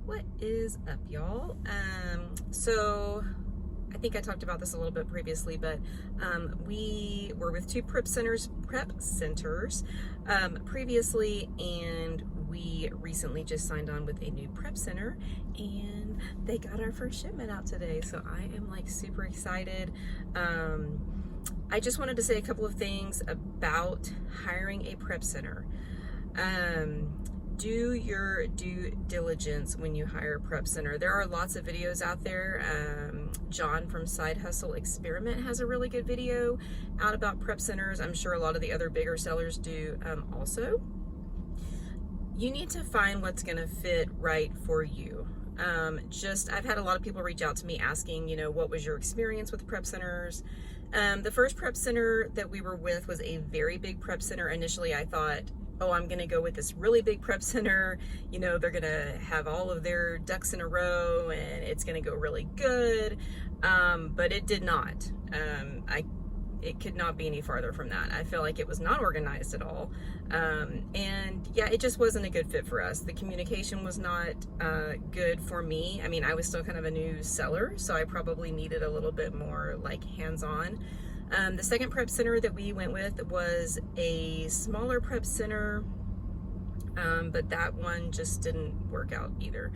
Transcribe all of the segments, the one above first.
What is up, y'all? So I think I talked about this a little bit previously, but we were with two prep centers previously, and we recently just signed on with a new prep center, and they got our first shipment out today. So I am like super excited. I just wanted to say a couple of things about hiring a prep center. Do your due diligence when you hire a prep center. There are lots of videos out there. John from Side Hustle Experiment has a really good video out about prep centers. I'm sure a lot of the other bigger sellers do also. You need to find what's gonna fit right for you. I've had a lot of people reach out to me asking, what was your experience with prep centers? The first prep center that we were with was a very big prep center. Initially, I thought, oh, I'm gonna go with this really big prep center. They're gonna have all of their ducks in a row and it's gonna go really good. But it did not. It could not be any farther from that. I feel like it was not organized at all. And yeah, it just wasn't a good fit for us. The communication was not good for me. I mean, I was still kind of a new seller, so I probably needed a little bit more like hands-on. The second prep center that we went with was a smaller prep center, but that one just didn't work out either.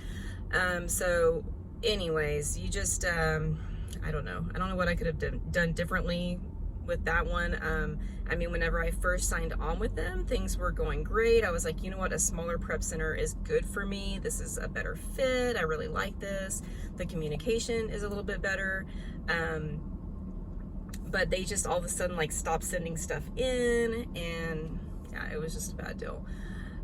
So anyways, you just, I don't know what I could have done differently with that one. I mean, whenever I first signed on with them, things were going great. I was like, you know what, a smaller prep center is good for me. This is a better fit. I really like this. The communication is a little bit better. But they just all of a sudden like stopped sending stuff in, and yeah, it was just a bad deal.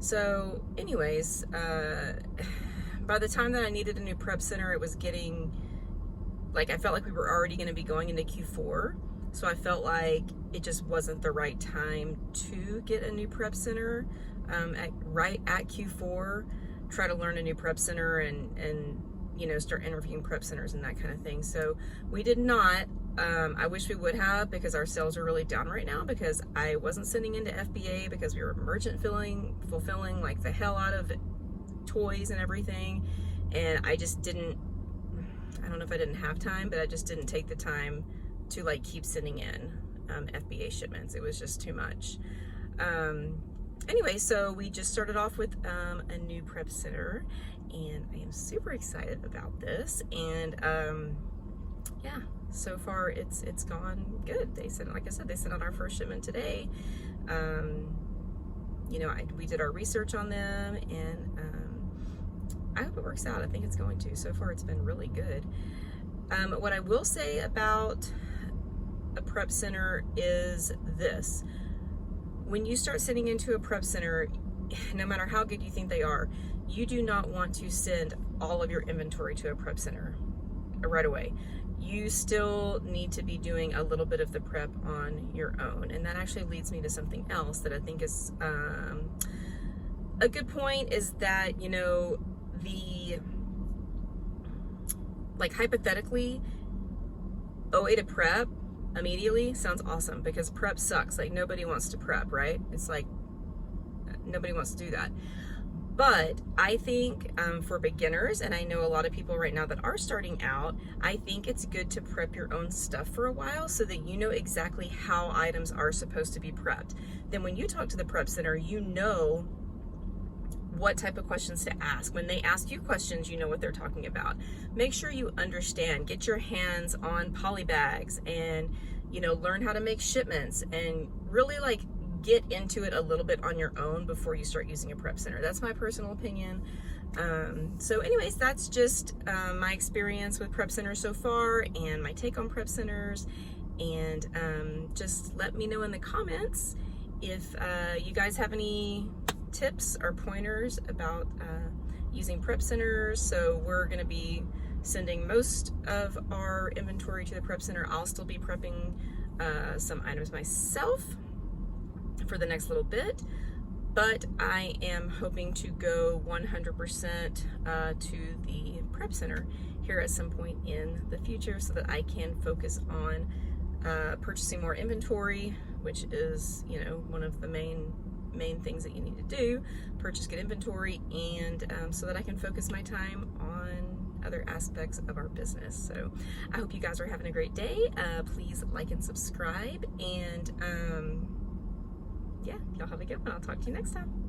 So anyways, by the time that I needed a new prep center, it was getting like, I felt like we were already going to be going into Q4. So I felt like it just wasn't the right time to get a new prep center right at Q4, try to learn a new prep center and start interviewing prep centers and that kind of thing. So we did not. I wish we would have, because our sales are really down right now, because I wasn't sending into FBA because we were merchant fulfilling like the hell out of toys and everything. And I just didn't, I don't know if I didn't have time, but I just didn't take the time to like keep sending in FBA shipments. It was just too much. Anyway, so we just started off with a new prep center, and I am super excited about this. And yeah, so far it's gone good. They sent, like I said, they sent out our first shipment today. We did our research on them, and I hope it works out. I think it's going to. So far it's been really good. What I will say about a prep center is this: when you start sending into a prep center, no matter how good you think they are, you do not want to send all of your inventory to a prep center right away. You still need to be doing a little bit of the prep on your own. And that actually leads me to something else that I think is a good point, is that, hypothetically, OA to prep immediately sounds awesome, because prep sucks. Like, nobody wants to prep, right? It's like nobody wants to do that. But I think for beginners, and I know a lot of people right now that are starting out, I think it's good to prep your own stuff for a while so that you know exactly how items are supposed to be prepped. Then when you talk to the prep center, you know what type of questions to ask. When they ask you questions, you know what they're talking about. Make sure you understand. Get your hands on poly bags, and learn how to make shipments, and really like get into it a little bit on your own before you start using a prep center. That's my personal opinion. So anyways, that's just my experience with prep centers so far, and my take on prep centers. And just let me know in the comments if you guys have any tips or pointers about using prep centers. So we're going to be sending most of our inventory to the prep center. I'll still be prepping some items myself for the next little bit, but I am hoping to go 100% to the prep center here at some point in the future, so that I can focus on purchasing more inventory, which is one of the main main things that you need to do: purchase good inventory, and so that I can focus my time on other aspects of our business. So I hope you guys are having a great day. Please like and subscribe, and yeah, y'all have a good one. I'll talk to you next time.